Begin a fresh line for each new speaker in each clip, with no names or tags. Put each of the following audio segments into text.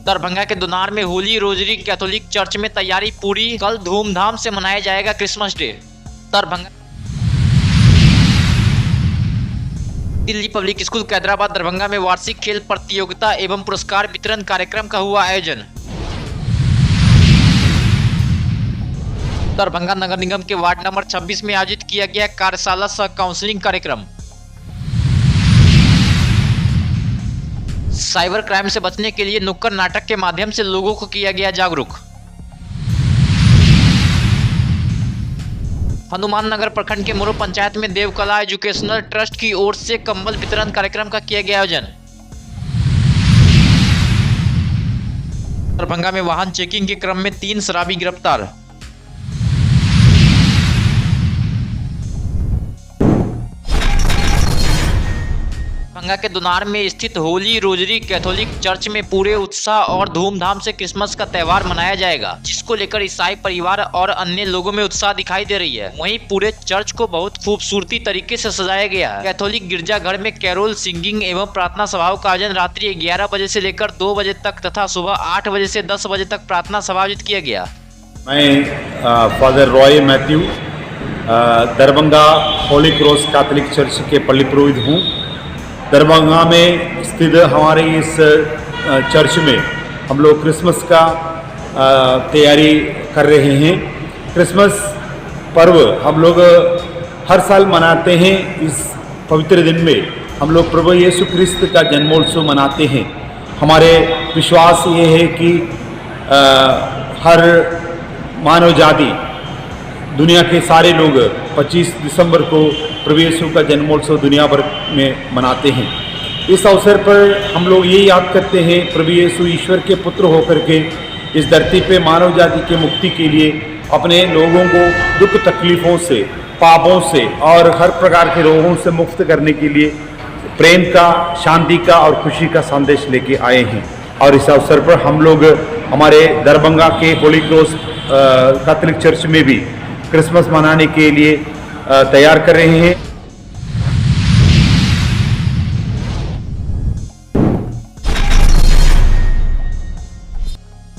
दरभंगा के दुनार में Holi rosary Catholic church में तैयारी पूरी, कल धूमधाम से मनाया जाएगा Christmas day. Darbhanga Delhi public school कैदराबाद दरभंगा में वार्षिक खेल प्रतियोगिता एवं पुरस्कार वितरण कार्यक्रम का हुआ आयोजन। दरभंगा नगर निगम के वार्ड नंबर 26 में आयोजित किया गया कार्यशाला सह काउंसलिंग कार्यक्रम। साइबर क्राइम से बचने के लिए नुक्कड़ नाटक के माध्यम से लोगों को किया गया जागरूक। हनुमान नगर प्रखंड के मुरो पंचायत में देवकला एजुकेशनल ट्रस्ट की ओर से कंबल वितरण कार्यक्रम का किया गया आयोजन। दरभंगा में वाहन चेकिंग के क्रम में 3 शराबी गिरफ्तार। दरभंगा के दुनार में स्थित होली रोजरी कैथोलिक चर्च में पूरे उत्साह और धूमधाम से क्रिसमस का त्योहार मनाया जाएगा, जिसको लेकर ईसाई परिवार और अन्य लोगों में उत्साह दिखाई दे रही है। वहीं पूरे चर्च को बहुत खूबसूरती तरीके से सजाया गया है। कैथोलिक गिरजाघर में कैरोल सिंगिंग एवं प्रार्थना सभाओं का आयोजन रात्रि 11 बजे से लेकर 2 बजे तक तथा सुबह 8 बजे से 10 बजे तक प्रार्थना सभा आयोजित किया गया।
मैं father Roy Matthew Darbhanga Holi cross Catholic church के पल्ली पुरोहित हूँ। दरभंगा में स्थित हमारे इस चर्च में हम लोग क्रिसमस का तैयारी कर रहे हैं। क्रिसमस पर्व हम लोग हर साल मनाते हैं। इस पवित्र दिन में हम लोग प्रभु यीशु क्रिस्त का जन्मोत्सव मनाते हैं। हमारे विश्वास ये है कि हर मानव जाति दुनिया के सारे लोग 25 दिसंबर को प्रभु यीशु का जन्मोत्सव दुनिया भर में मनाते हैं। इस अवसर पर हम लोग ये याद करते हैं प्रभु यीशु ईश्वर के पुत्र होकर के इस धरती पे मानव जाति के मुक्ति के लिए अपने लोगों को दुख तकलीफ़ों से, पापों से और हर प्रकार के रोगों से मुक्त करने के लिए प्रेम का, शांति का और खुशी का संदेश लेके आए हैं। और इस अवसर पर हम लोग हमारे दरभंगा के होली क्रॉस कैथोलिक चर्च में भी क्रिसमस मनाने के लिए तैयार कर रहे हैं।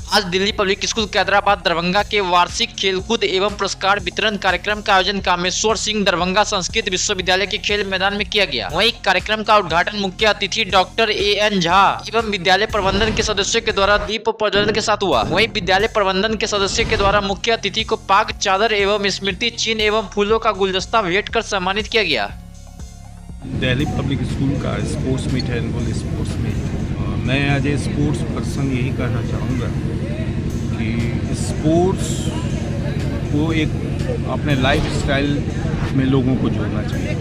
आज दिल्ली पब्लिक स्कूल कैदराबाद दरभंगा के वार्षिक खेलकूद एवं पुरस्कार वितरण कार्यक्रम का आयोजन कामेश्वर सिंह दरभंगा संस्कृत विश्वविद्यालय के खेल मैदान में किया गया। वहीं कार्यक्रम का उद्घाटन मुख्य अतिथि डॉक्टर AN झा एवं विद्यालय प्रबंधन के सदस्यों के द्वारा दीप प्रज्वलन के साथ हुआ। वहीं विद्यालय प्रबंधन के सदस्यों के द्वारा मुख्य अतिथि को पाग चादर एवं स्मृति चिन्ह एवं फूलों का गुलदस्ता भेंट कर सम्मानित किया गया।
दिल्ली पब्लिक स्कूल का स्पोर्ट्स मीट है, एनुअल स्पोर्ट्स मीट। मैं एज ए स्पोर्ट्स पर्सन यही कहना चाहूँगा कि स्पोर्ट्स को एक अपने लाइफ स्टाइल में लोगों को जोड़ना चाहिए।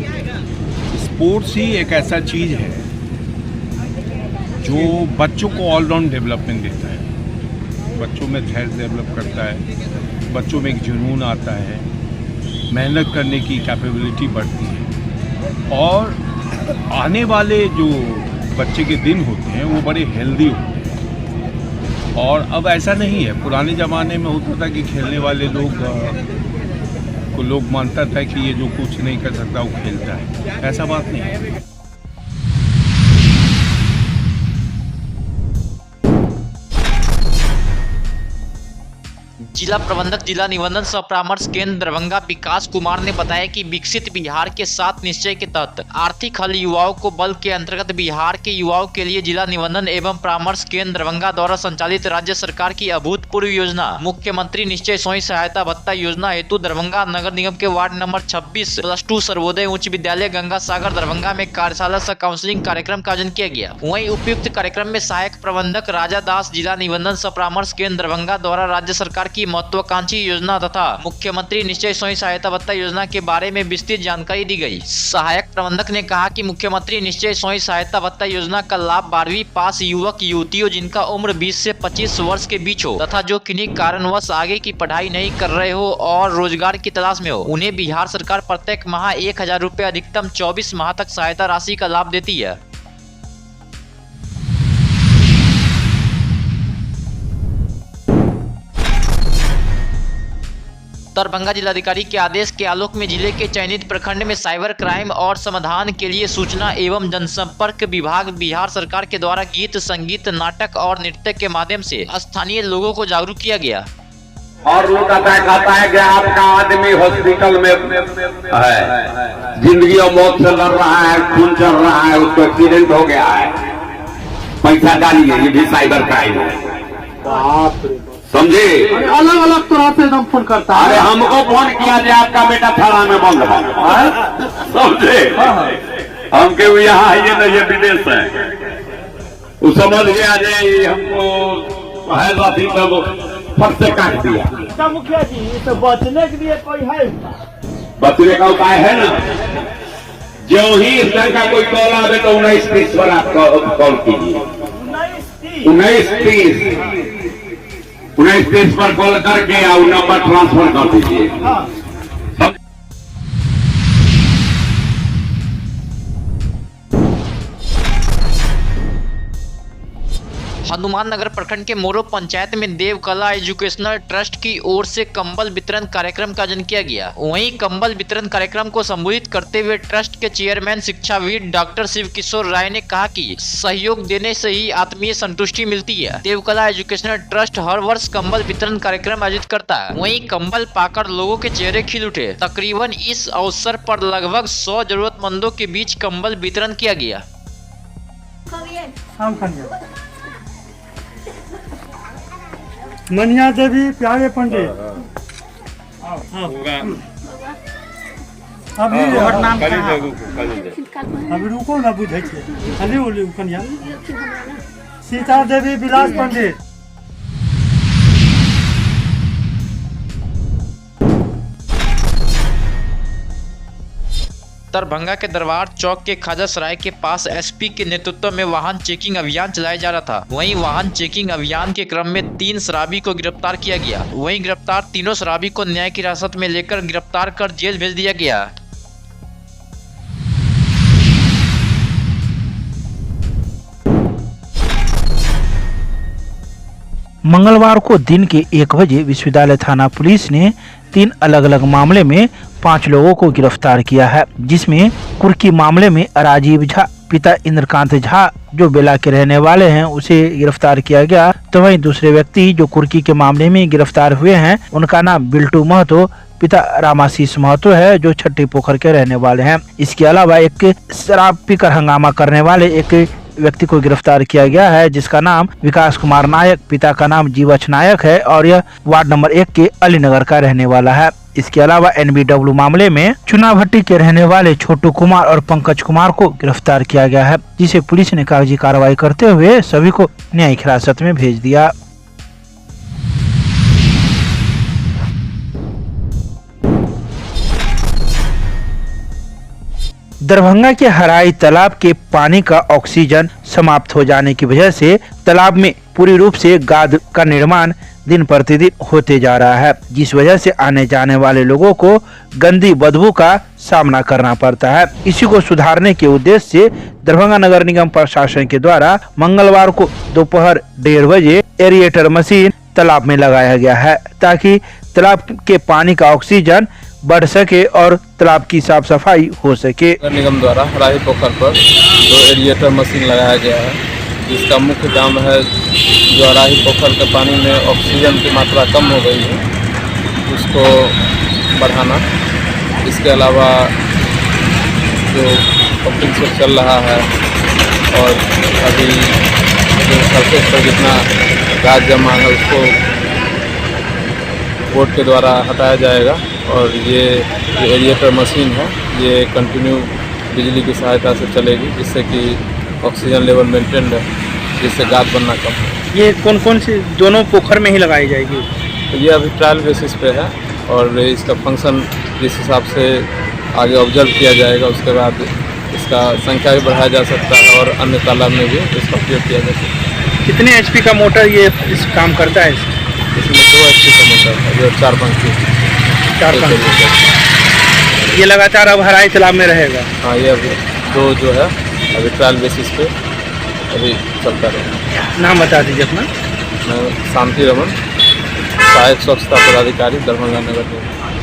स्पोर्ट्स ही एक ऐसा चीज़ है जो बच्चों को ऑलराउंड डेवलपमेंट देता है, बच्चों में धैर्य डेवलप करता है, बच्चों में एक जुनून आता है, मेहनत करने की कैपेबिलिटी बढ़ती है और आने वाले जो बच्चे के दिन होते हैं वो बड़े हेल्दी होते हैं। और अब ऐसा नहीं है, पुराने ज़माने में होता था कि खेलने वाले लोग को लोग मानता था कि ये जो कुछ नहीं कर सकता वो खेलता है। ऐसा बात नहीं है।
जिला प्रबंधक जिला निबंधन सह परामर्श केंद्र दरभंगा विकास कुमार ने बताया कि विकसित बिहार के 7 निश्चय के तहत आर्थिक हल युवाओं को बल के अंतर्गत बिहार के युवाओं के लिए जिला निबंधन एवं परामर्श केंद्र दरभंगा द्वारा संचालित राज्य सरकार की अभूतपूर्व योजना मुख्यमंत्री निश्चय स्वयं सहायता भत्ता योजना हेतु दरभंगा नगर निगम के वार्ड नंबर 26 +2 सर्वोदय उच्च विद्यालय गंगा सागर दरभंगा में कार्यशाला सह काउंसलिंग कार्यक्रम का आयोजन किया गया। वहीं उपयुक्त कार्यक्रम में सहायक प्रबंधक राजा दास जिला निबंधन सह परामर्श केंद्र दरभंगा द्वारा राज्य सरकार की महत्वाकांक्षी योजना तथा मुख्यमंत्री निश्चय स्वयं सहायता भत्ता योजना के बारे में विस्तृत जानकारी दी गई। सहायक प्रबंधक ने कहा कि मुख्यमंत्री निश्चय स्वयं सहायता भत्ता योजना का लाभ 12वीं पास युवक युवतियों जिनका उम्र 20 से 25 वर्ष के बीच हो तथा जो किन्हीं कारणवश आगे की पढ़ाई नहीं कर रहे हो और रोजगार की तलाश में हो, उन्हें बिहार सरकार प्रत्येक माह 1000 रुपये अधिकतम 24 माह तक सहायता राशि का लाभ देती है। दरभंगा जिलाधिकारी के आदेश के आलोक में जिले के चयनित प्रखंड में साइबर क्राइम और समाधान के लिए सूचना एवं जनसंपर्क विभाग बिहार सरकार के द्वारा गीत, संगीत, नाटक और नृत्य के माध्यम से स्थानीय लोगों को जागरूक किया गया।
और लोग कहता है कि आपका आदमी हॉस्पिटल में है, जिंदगी और मौत से लड़ रहा है, खून चल रहा है, उसको एक्सीडेंट हो गया है, पैसा डालिए, ये भी साइबर क्राइम है। समझे?
अलग अलग तरह से एकदम फोन करता है।
अरे हमको फोन किया जाए आपका बेटा थाना में बंद है, समझे? हम के यहाँ आइए ना, ये विदेश है, वो समझ गया जाए हमको है साथी तब फट से काट दिया।
मुखिया जी तो बचने के लिए कोई है?
बचने का उपाय है ना, जो ही इस तरह का कोई कॉल आवे तो 1930 पर आप कॉल कीजिए। 1930 पर कॉल करके और नंबर ट्रांसफर कर दीजिए।
हनुमान नगर प्रखंड के मोरो पंचायत में देवकला एजुकेशनल ट्रस्ट की ओर से कंबल वितरण कार्यक्रम का आयोजन किया गया। वहीं कंबल वितरण कार्यक्रम को संबोधित करते हुए ट्रस्ट के चेयरमैन शिक्षाविद डॉक्टर शिव किशोर राय ने कहा कि सहयोग देने से ही आत्मीय संतुष्टि मिलती है। देवकला एजुकेशनल ट्रस्ट हर वर्ष कंबल वितरण कार्यक्रम आयोजित करता है। वहीं कंबल पाकर लोगों के चेहरे खिल उठे। तकरीबन इस अवसर पर लगभग 100 जरूरतमंदों के बीच कंबल वितरण किया गया।
मनिया देवी, प्यारे पंडित, अभी रुको ना, बुझे खाली बोली कन्या सीता देवी, विलास पंडित।
दरभंगा के दरबार चौक के खाजा सराय के पास एसपी के नेतृत्व में वाहन चेकिंग अभियान चलाया जा रहा था। वहीं वाहन चेकिंग अभियान के क्रम में 3 शराबी को गिरफ्तार किया गया। वहीं गिरफ्तार तीनों शराबी को न्यायिक हिरासत में लेकर गिरफ्तार कर जेल भेज दिया गया।
मंगलवार को दिन के 1 बजे विश्वविद्यालय थाना पुलिस ने 3 अलग अलग मामले में 5 लोगों को गिरफ्तार किया है, जिसमें कुर्की मामले में राजीव झा पिता इंद्रकांत झा जो बेला के रहने वाले हैं उसे गिरफ्तार किया गया। तो वहीं दूसरे व्यक्ति जो कुर्की के मामले में गिरफ्तार हुए हैं उनका नाम बिल्टू महतो पिता रामाशीष महतो है जो छठी पोखर के रहने वाले हैं। इसके अलावा एक शराब पीकर हंगामा करने वाले एक व्यक्ति को गिरफ्तार किया गया है जिसका नाम विकास कुमार नायक, पिता का नाम जीवछ नायक है और यह वार्ड नंबर 1 के अलीनगर का रहने वाला है। इसके अलावा NBW मामले में चुनाभट्टी के रहने वाले छोटू कुमार और पंकज कुमार को गिरफ्तार किया गया है, जिसे पुलिस ने कागजी कार्रवाई करते हुए सभी को न्यायिक हिरासत में भेज दिया। दरभंगा के हराई तालाब के पानी का ऑक्सीजन समाप्त हो जाने की वजह से तालाब में पूरी रूप से गाद का निर्माण दिन प्रतिदिन होते जा रहा है, जिस वजह से आने जाने वाले लोगों को गंदी बदबू का सामना करना पड़ता है। इसी को सुधारने के उद्देश्य से दरभंगा नगर निगम प्रशासन के द्वारा मंगलवार को दोपहर 1:30 बजे एरिएटर मशीन तालाब में लगाया गया है ताकि तालाब के पानी का ऑक्सीजन बढ़ सके और तालाब की साफ सफाई हो सके।
नगर निगम द्वारा हराही पोखर पर 2 एरिएटर मशीन लगाया गया है, जिसका मुख्य काम है जो हराही पोखर के पानी में ऑक्सीजन की मात्रा कम हो गई है उसको बढ़ाना। इसके अलावा जो पंपिंग से चल रहा है और अभी जो सरफेस पर जितना गाद जमा है उसको बोर्ड के द्वारा हटाया जाएगा और ये जो एरिएटर मशीन है ये कंटिन्यू बिजली की सहायता से चलेगी, जिससे कि ऑक्सीजन लेवल मेंटेन है, जिससे गाद बनना कम है।
ये कौन कौन सी दोनों पोखर में ही लगाई जाएगी?
तो ये अभी ट्रायल बेसिस पे है और इसका फंक्शन जिस हिसाब से आगे ऑब्जर्व किया जाएगा उसके बाद इसका संख्या भी बढ़ाया जा सकता है और अन्य तालाब में भी इसका उपयोग किया जा सकता है।
कितने HP का मोटर ये इस काम करता है?
इसमें 2 HP का मोटर है जो 4-5
ये लगातार अब हराई तालाब में रहेगा।
हाँ, ये अभी 2 जो है अभी ट्रायल बेसिस पे अभी चलता रहेगा।
नाम बता दीजिए अपना।
मैं शांति रमन सहायक स्वच्छता पदाधिकारी दरभंगा नगर निगम।